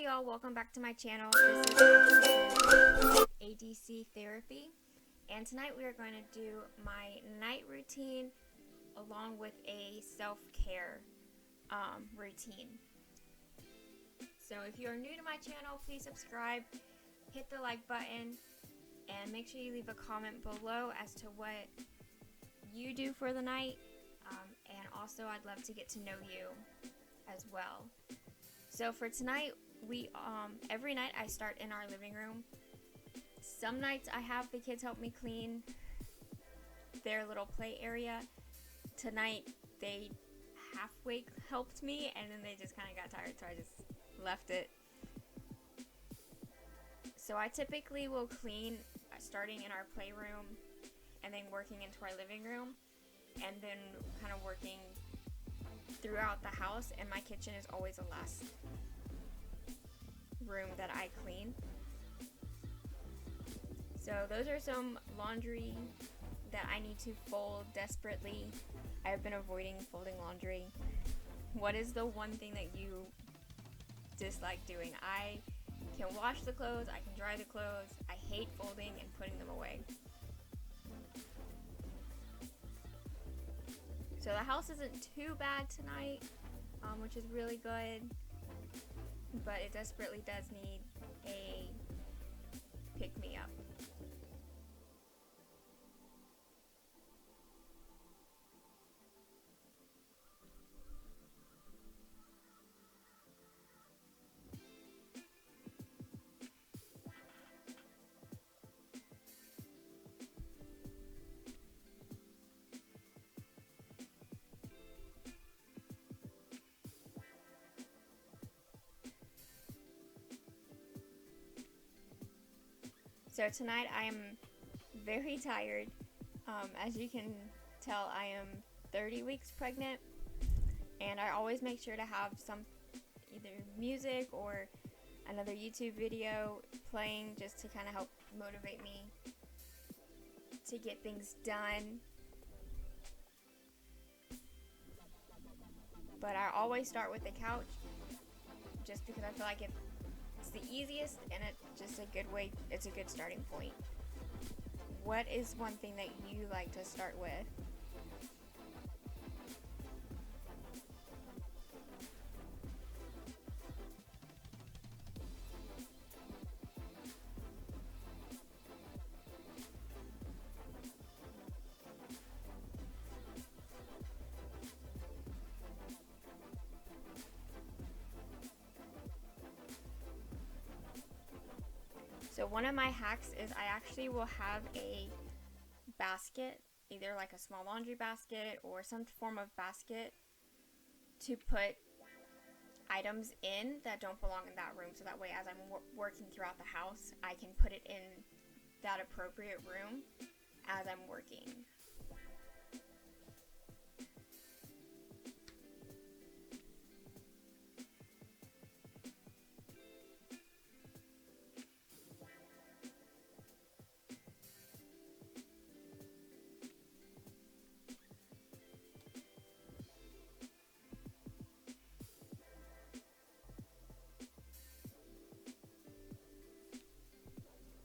y'all, welcome back to my channel. This is ADC Therapy, and tonight we are going to do my night routine along with a self-care routine. So if you are new to my channel, please subscribe, hit the like button, and make sure you leave a comment below as to what you do for the night, and also I'd love to get to know you as well. So for tonight, we every night I start in our living room. Some nights I have the kids help me clean their little play area. Tonight they halfway helped me, and then they just kind of got tired, so I just left it. So I typically will clean starting in our playroom and then working into our living room, and then kind of working throughout the house, and my kitchen is always the last room that I clean. So those are some laundry that I need to fold desperately. I've been avoiding folding laundry. What is the one thing that you dislike doing? I can wash the clothes, I can dry the clothes. I hate folding and putting them away. So the house isn't too bad tonight, which is really good, but it desperately does need a pick-me-up. So tonight I am very tired. As you can tell, I am 30 weeks pregnant, and I always make sure to have some either music or another YouTube video playing just to kind of help motivate me to get things done. But I always start with the couch just because I feel like it's the easiest, and it's just a good way, it's a good starting point. What is one thing that you like to start with? So one of my hacks is I actually will have a basket, either like a small laundry basket or some form of basket, to put items in that don't belong in that room, so that way as I'm working throughout the house, I can put it in that appropriate room as I'm working.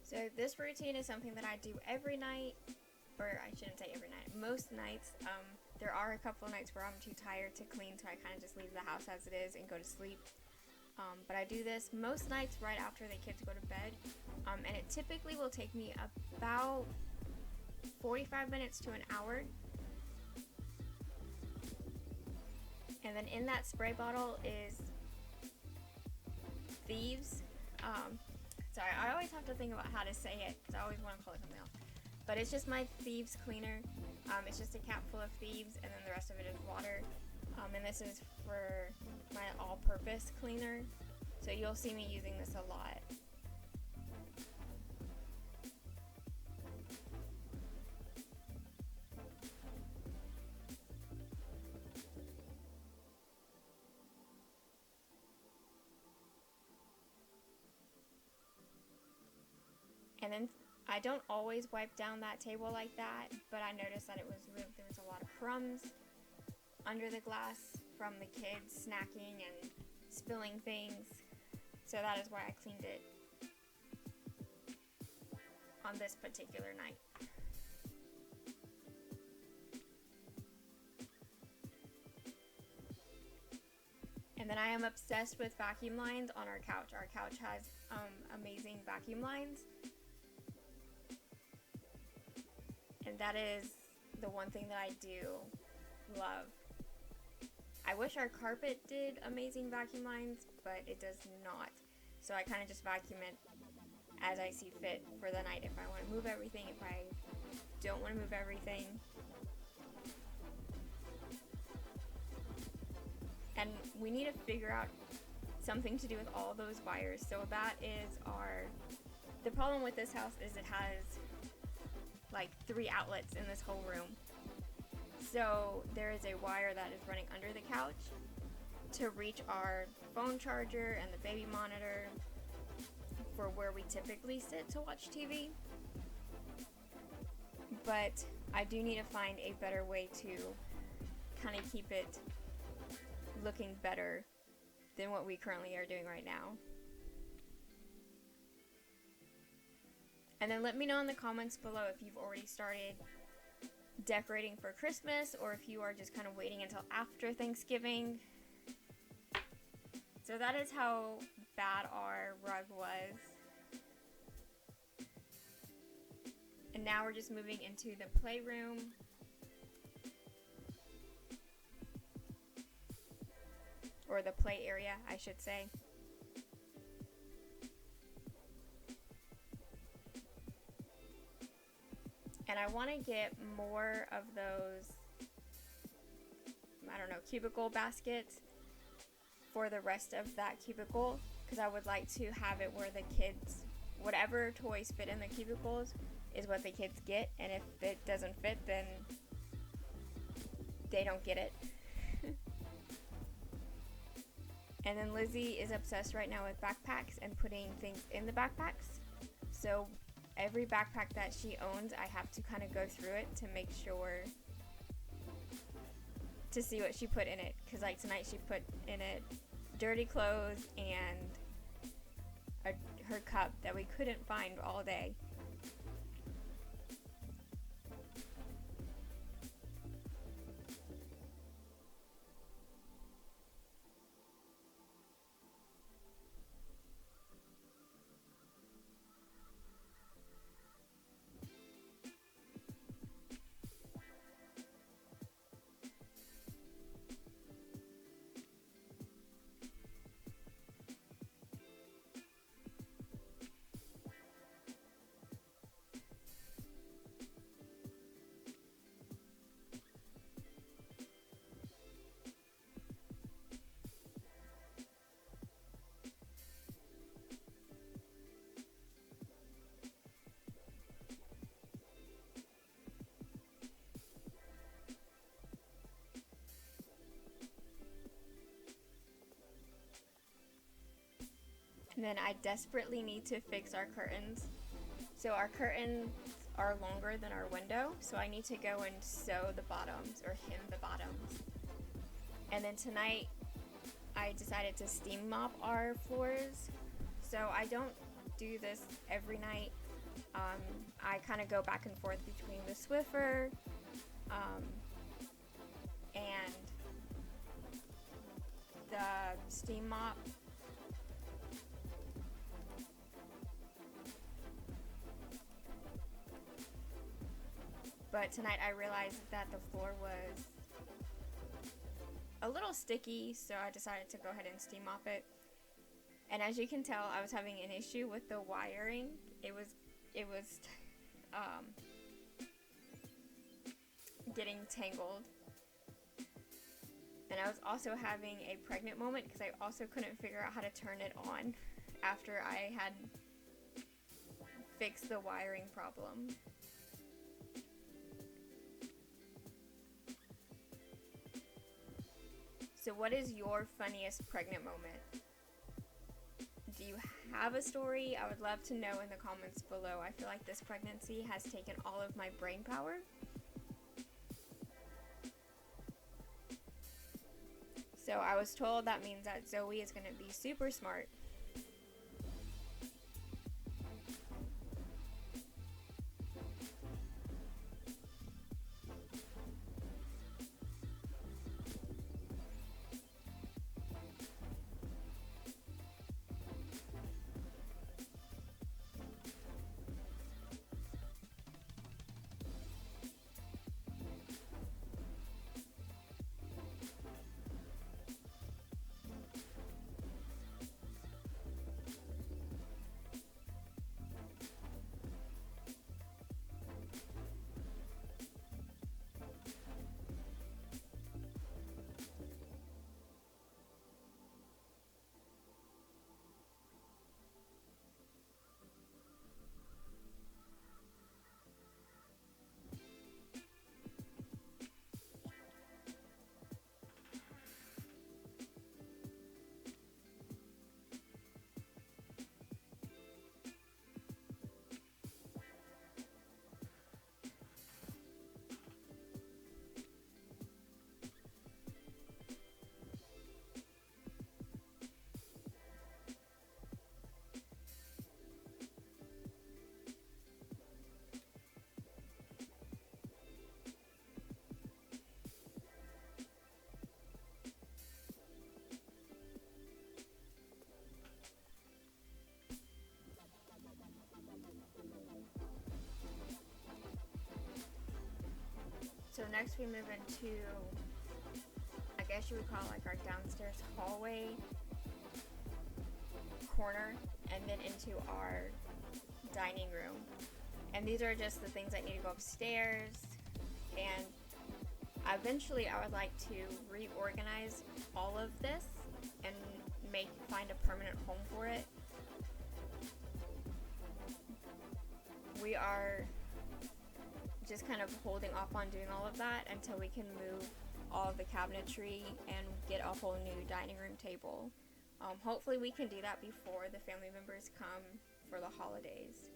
So this routine is something that I do every night, or I shouldn't say every night, most nights. There are a couple of nights where I'm too tired to clean, so I kind of just leave the house as it is and go to sleep. But I do this most nights right after the kids go to bed, and it typically will take me about 45 minutes to an hour. And then in that spray bottle is Thieves. Sorry, I always have to think about how to say it, because I always want to call it something else. But it's just my Thieves cleaner. It's just a cap full of Thieves, and then the rest of it is water. And this is for my all-purpose cleaner, so you'll see me using this a lot. And then I don't always wipe down that table like that, but I noticed that there was a lot of crumbs under the glass from the kids snacking and spilling things. So that is why I cleaned it on this particular night. And then I am obsessed with vacuum lines on our couch. Our couch has amazing vacuum lines. And that is the one thing that I do love. I wish our carpet did amazing vacuum lines, but it does not. So I kind of just vacuum it as I see fit for the night. If I want to move everything, if I don't want to move everything. And we need to figure out something to do with all those wires. So that is the problem with this house is it has like 3 outlets in this whole room. So there is a wire that is running under the couch to reach our phone charger and the baby monitor for where we typically sit to watch TV. But I do need to find a better way to kind of keep it looking better than what we currently are doing right now. And then let me know in the comments below if you've already started decorating for Christmas or if you are just kind of waiting until after Thanksgiving. So that is how bad our rug was. And now we're just moving into the playroom. Or the play area, I should say. And I want to get more of those, I don't know, cubicle baskets for the rest of that cubicle, because I would like to have it where the kids, whatever toys fit in the cubicles is what the kids get, and if it doesn't fit, then they don't get it. And then Lizzie is obsessed right now with backpacks and putting things in the backpacks. So every backpack that she owns, I have to kind of go through it to make sure to see what she put in it. Because like tonight she put in it dirty clothes and her cup that we couldn't find all day. And then I desperately need to fix our curtains. So our curtains are longer than our window, so I need to go and sew the bottoms or hem the bottoms. And then tonight I decided to steam mop our floors. So I don't do this every night. I kind of go back and forth between the Swiffer and the steam mop. But tonight I realized that the floor was a little sticky, so I decided to go ahead and steam mop it. And as you can tell, I was having an issue with the wiring. It was getting tangled. And I was also having a pregnant moment because I also couldn't figure out how to turn it on after I had fixed the wiring problem. So what is your funniest pregnant moment? Do you have a story? I would love to know in the comments below. I feel like this pregnancy has taken all of my brain power. So I was told that means that Zoe is going to be super smart. next we move into, I guess you would call it like our downstairs hallway corner, and then into our dining room. And these are just the things that need to go upstairs, and eventually I would like to reorganize all of this and find a permanent home for it. We are just kind of holding off on doing all of that until we can move all of the cabinetry and get a whole new dining room table. Hopefully we can do that before the family members come for the holidays.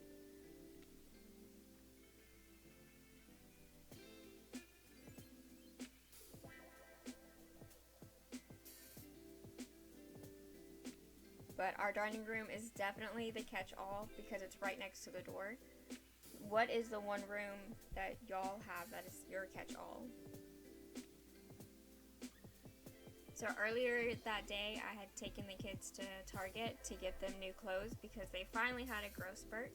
But our dining room is definitely the catch-all because it's right next to the door. What is the one room that y'all have that is your catch-all? So earlier that day, I had taken the kids to Target to get them new clothes because they finally had a growth spurt.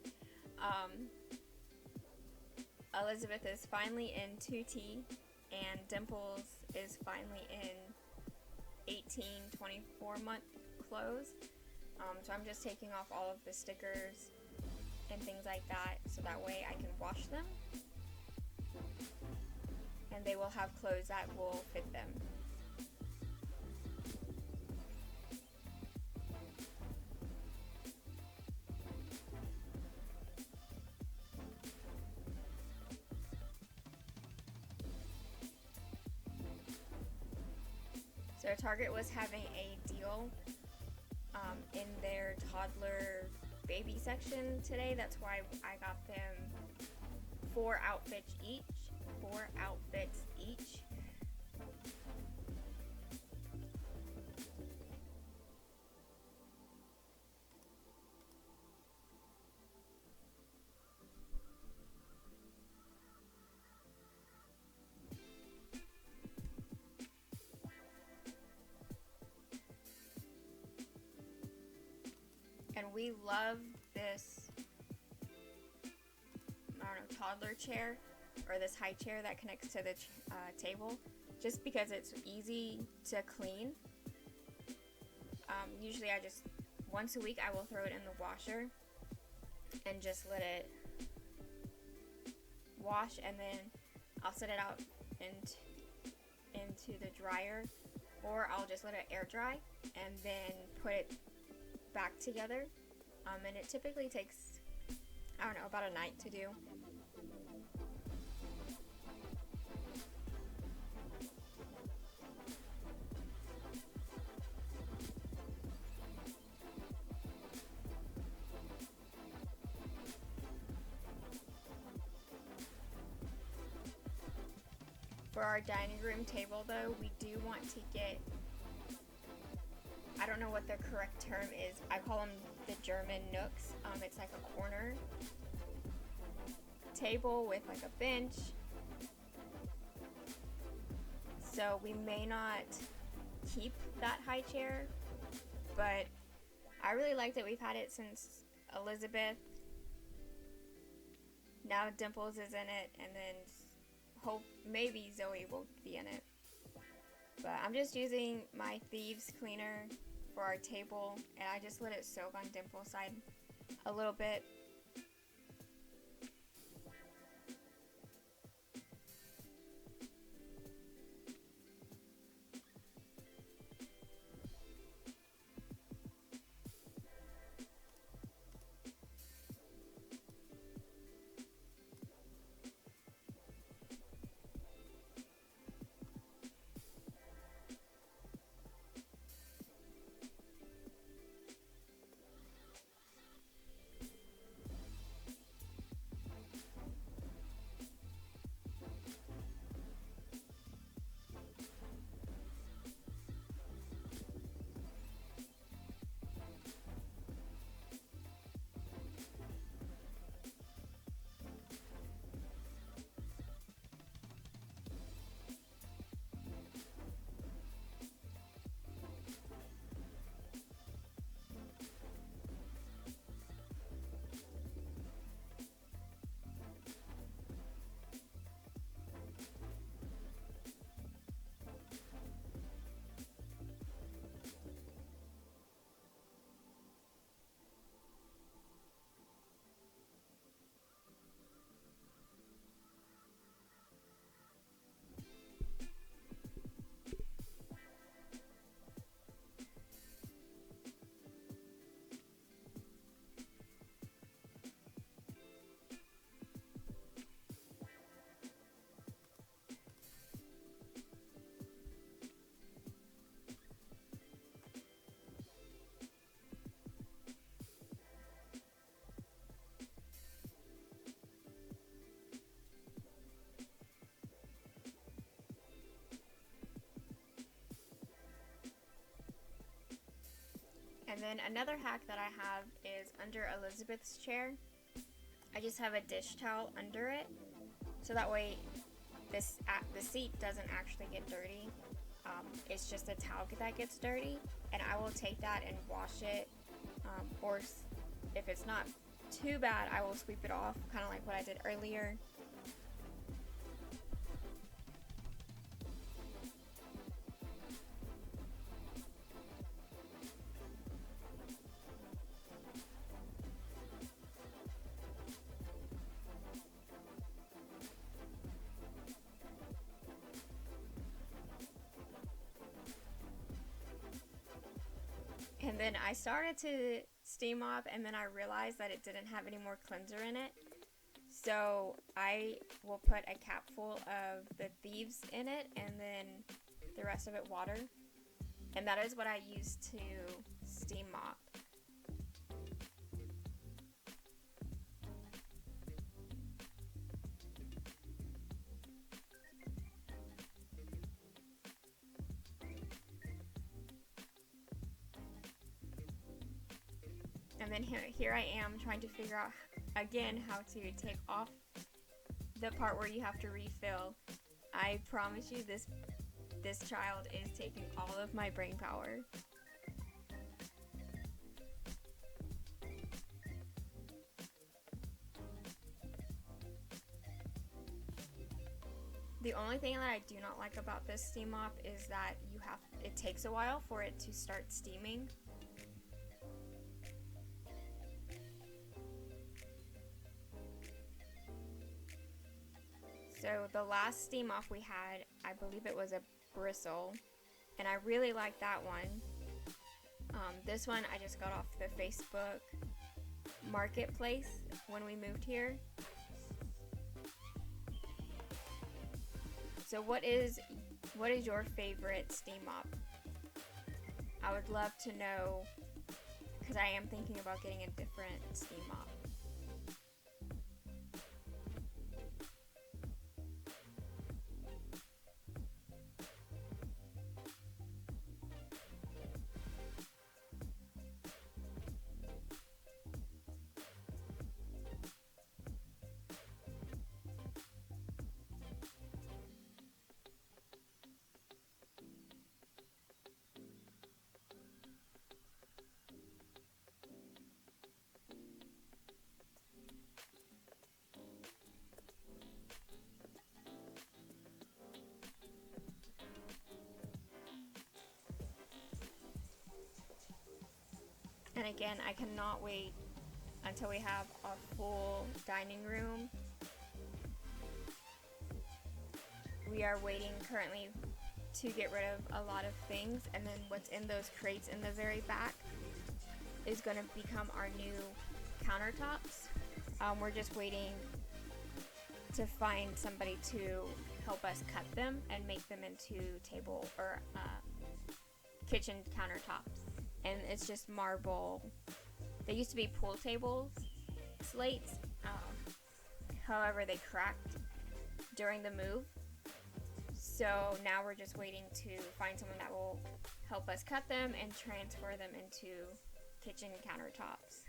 Elizabeth is finally in 2T, and Dimples is finally in 18, 24-month clothes. So I'm just taking off all of the stickers and things like that so that way I can wash them. And they will have clothes that will fit them. So Target was having a deal in their toddler baby section today. That's why I got them 4 outfits each. And we love this, I don't know, toddler chair, or this high chair that connects to the table, just because it's easy to clean. Usually once a week I will throw it in the washer and just let it wash, and then I'll set it out into the dryer, or I'll just let it air dry and then put it back together, and it typically takes, I don't know, about a night to do. For our dining room table though, we do want to get, I don't know what the correct term is. I call them the German nooks. It's like a corner table with like a bench. So we may not keep that high chair, but I really like that we've had it since Elizabeth. Now Dimples is in it, and then maybe Zoe will be in it. But I'm just using my Thieves cleaner for our table, and I just let it soak on Dimple's side a little bit. And then another hack that I have is under Elizabeth's chair. I just have a dish towel under it, so that way the seat doesn't actually get dirty. It's just a towel that gets dirty, and I will take that and wash it, or if it's not too bad, I will sweep it off, kind of like what I did earlier. And then I started to steam mop, and then I realized that it didn't have any more cleanser in it. So I will put a cap full of the thieves in it, and then the rest of it water. And that is what I use to steam mop. And then here I am trying to figure out again how to take off the part where you have to refill. I promise you this child is taking all of my brain power. The only thing that I do not like about this steam mop is that it takes a while for it to start steaming. So the last steam mop we had, I believe it was a bristle, and I really like that one. This one I just got off the Facebook marketplace when we moved here. So what is your favorite steam mop? I would love to know, because I am thinking about getting a different steam mop. And again, I cannot wait until we have a full dining room. We are waiting currently to get rid of a lot of things, and then what's in those crates in the very back is going to become our new countertops. We're just waiting to find somebody to help us cut them and make them into table or kitchen countertops. And it's just marble. They used to be pool tables, slates. However, they cracked during the move. So now we're just waiting to find someone that will help us cut them and transfer them into kitchen countertops.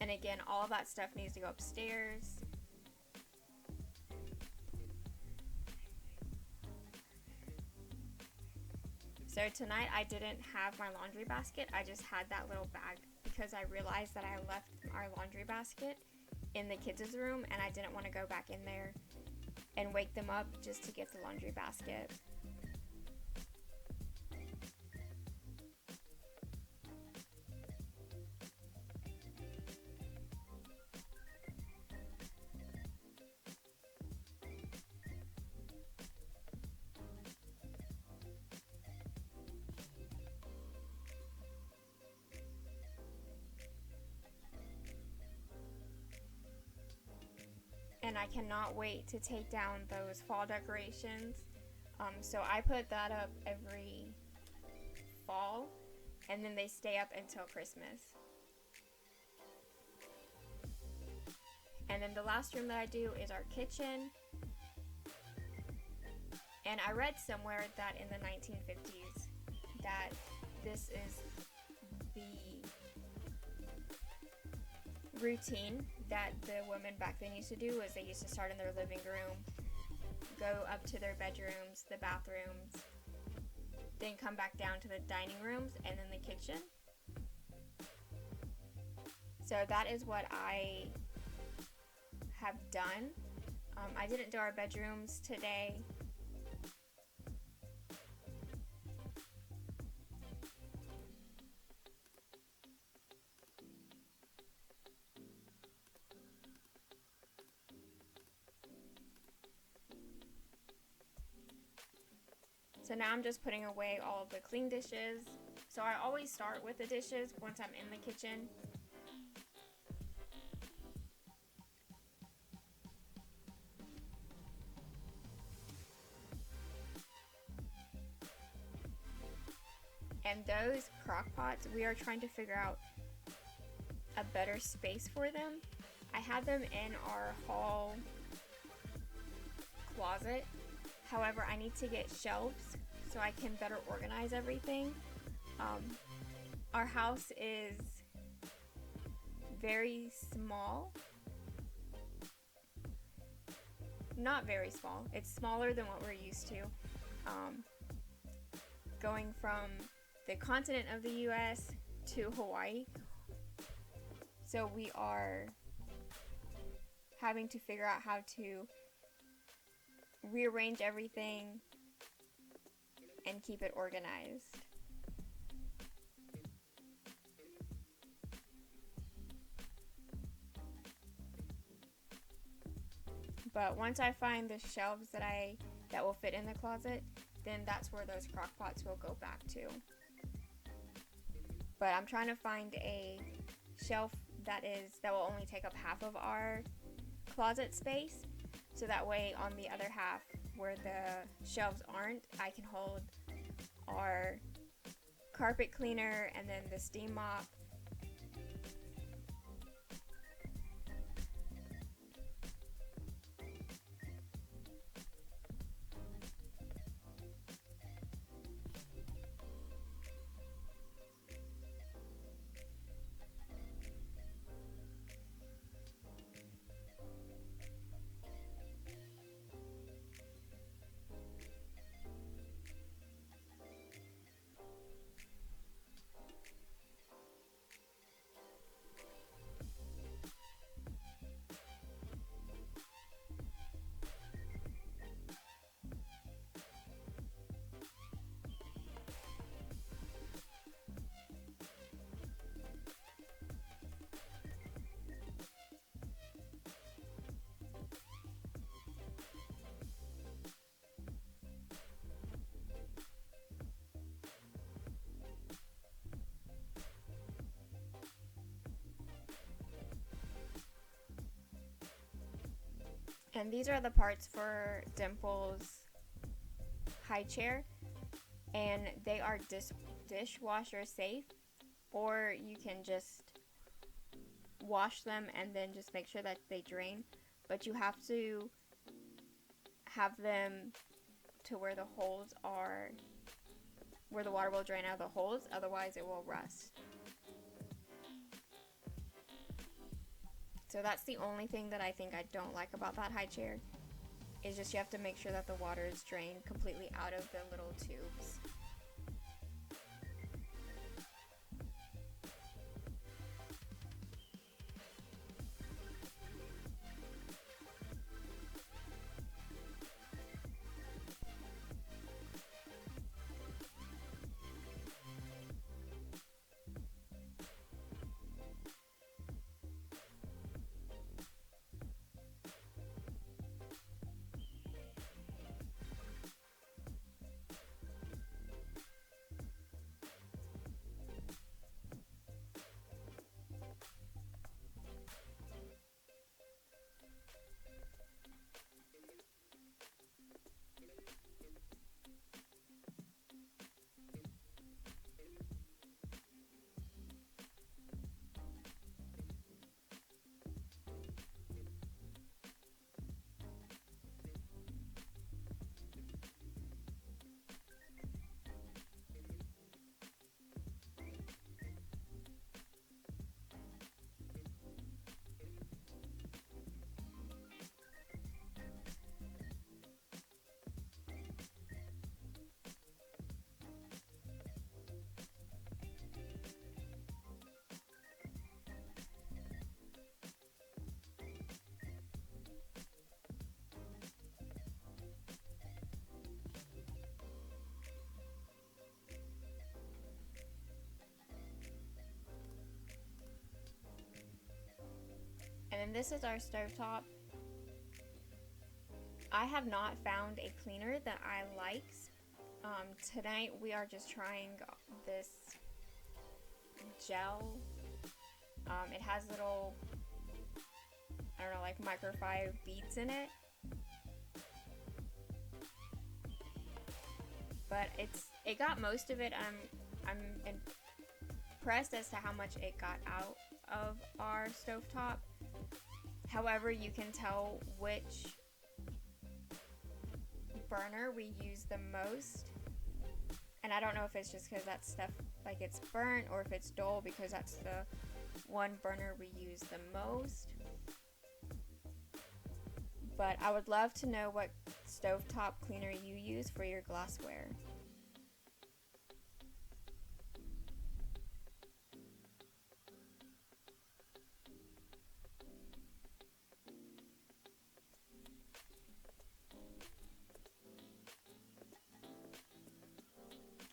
And again, all of that stuff needs to go upstairs. So tonight I didn't have my laundry basket, I just had that little bag because I realized that I left our laundry basket in the kids' room and I didn't want to go back in there and wake them up just to get the laundry basket. And I cannot wait to take down those fall decorations. So I put that up every fall, and then they stay up until Christmas. And then the last room that I do is our kitchen. And I read somewhere that in the 1950s that this is the routine that the women back then used to do. Was they used to start in their living room, go up to their bedrooms, the bathrooms, then come back down to the dining rooms and then the kitchen. So that is what I have done. I didn't do our bedrooms today. So now I'm just putting away all of the clean dishes. So I always start with the dishes once I'm in the kitchen. And those crock pots, we are trying to figure out a better space for them. I had them in our hall closet. However, I need to get shelves so I can better organize everything. Our house is very small. Not very small. It's smaller than what we're used to. Going from the continent of the US to Hawaii. So we are having to figure out how to rearrange everything and keep it organized. But once I find the shelves that will fit in the closet, then that's where those crock pots will go back to. But I'm trying to find a shelf that will only take up half of our closet space, so that way on the other half where the shelves aren't, I can hold our carpet cleaner and then the steam mop. And these are the parts for Dimple's high chair, and they are dishwasher safe, or you can just wash them and then just make sure that they drain, but you have to have them to where the holes are, where the water will drain out of the holes, otherwise it will rust. So that's the only thing that I think I don't like about that high chair, is just you have to make sure that the water is drained completely out of the little tubes. And this is our stovetop. I have not found a cleaner that I like. Tonight we are just trying this gel. It has little, I don't know, like microfiber beads in it. But it got most of it. I'm impressed as to how much it got out of our stovetop. However, you can tell which burner we use the most. And I don't know if it's just because that stuff, like, it's burnt, or if it's dull because that's the one burner we use the most. But I would love to know what stovetop cleaner you use for your glassware.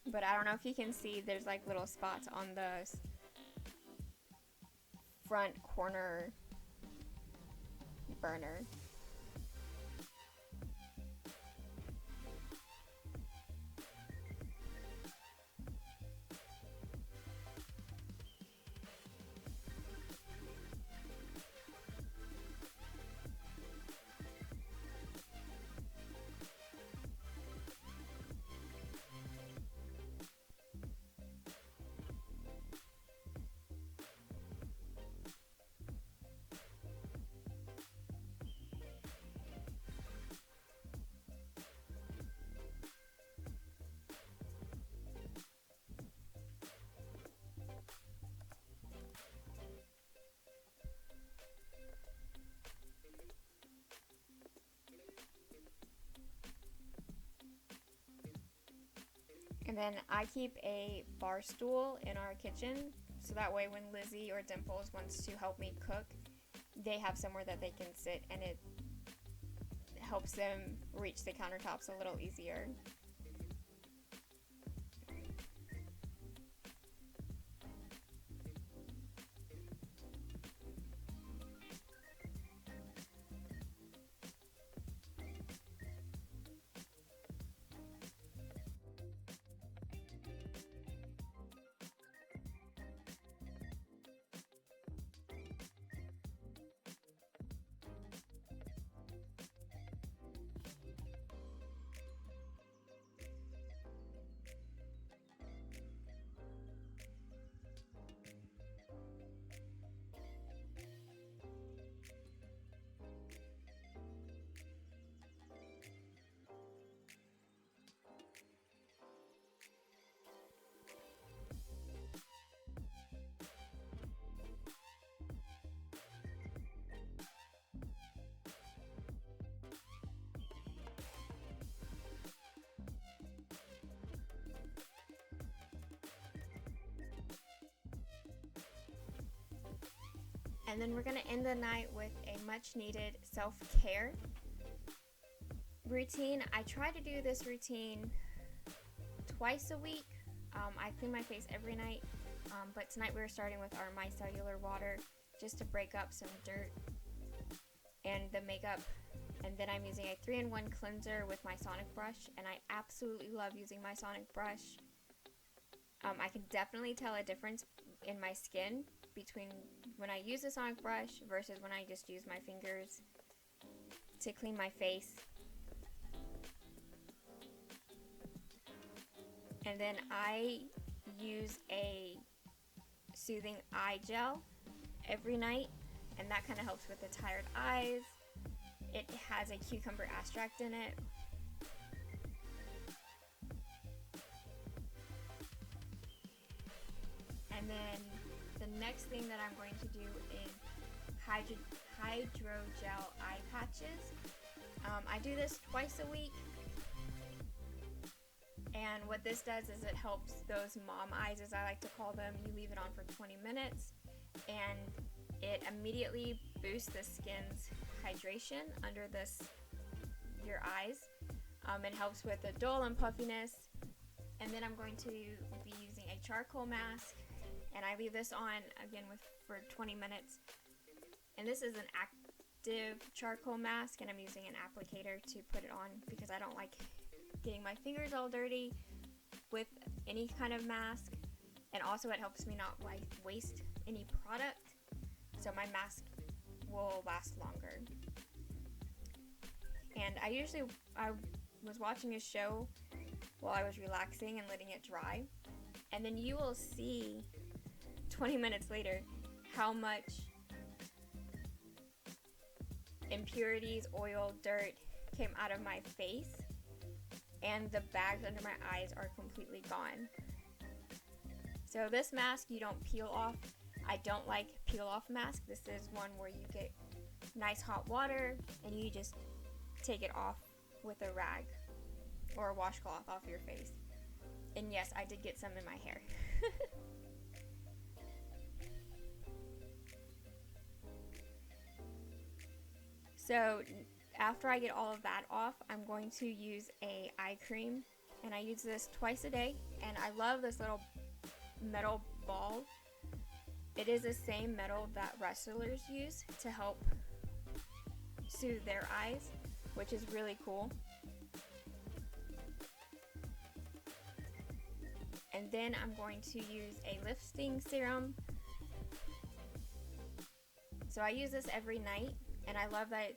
But I don't know if you can see, there's like little spots on the front corner burner. And then I keep a bar stool in our kitchen, so that way when Lizzie or Dimples wants to help me cook, they have somewhere that they can sit, and it helps them reach the countertops a little easier. And then we're going to end the night with a much needed self-care routine. I try to do this routine twice a week. I clean my face every night, but tonight we're starting with our micellar water just to break up some dirt and the makeup. And then I'm using a 3-in-1 cleanser with my sonic brush, and I absolutely love using my sonic brush. I can definitely tell a difference in my skin between when I use the sonic brush versus when I just use my fingers to clean my face. And then I use a soothing eye gel every night, and that kind of helps with the tired eyes. It has a cucumber extract in it. And then the next thing that I'm going to do is Hydrogel eye patches. I do this twice a week. And what this does is it helps those mom eyes, as I like to call them. You leave it on for 20 minutes and it immediately boosts the skin's hydration under your eyes. It helps with the dull and puffiness. And then I'm going to be using a charcoal mask, and I leave this on again for 20 minutes. And this is an active charcoal mask, and I'm using an applicator to put it on because I don't like getting my fingers all dirty with any kind of mask. And also it helps me not waste any product, so my mask will last longer. And I was watching a show while I was relaxing and letting it dry, and then you will see 20 minutes later how much impurities, oil, dirt came out of my face, and the bags under my eyes are completely gone. So this mask you don't peel off. I don't like peel off mask. This is one where you get nice hot water and you just take it off with a rag or a washcloth off your face. And yes, I did get some in my hair. So after I get all of that off, I'm going to use a eye cream, and I use this twice a day, and I love this little metal ball. It is the same metal that wrestlers use to help soothe their eyes, which is really cool. And then I'm going to use a lifting serum. So I use this every night, and I love that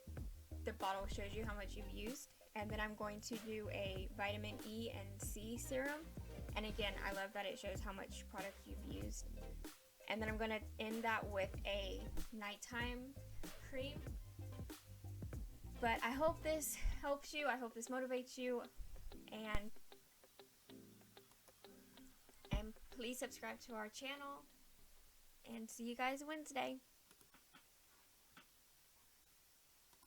the bottle shows you how much you've used. And then I'm going to do a vitamin E and C serum. And again, I love that it shows how much product you've used. And then I'm going to end that with a nighttime cream. But I hope this helps you. I hope this motivates you. And please subscribe to our channel. And see you guys Wednesday.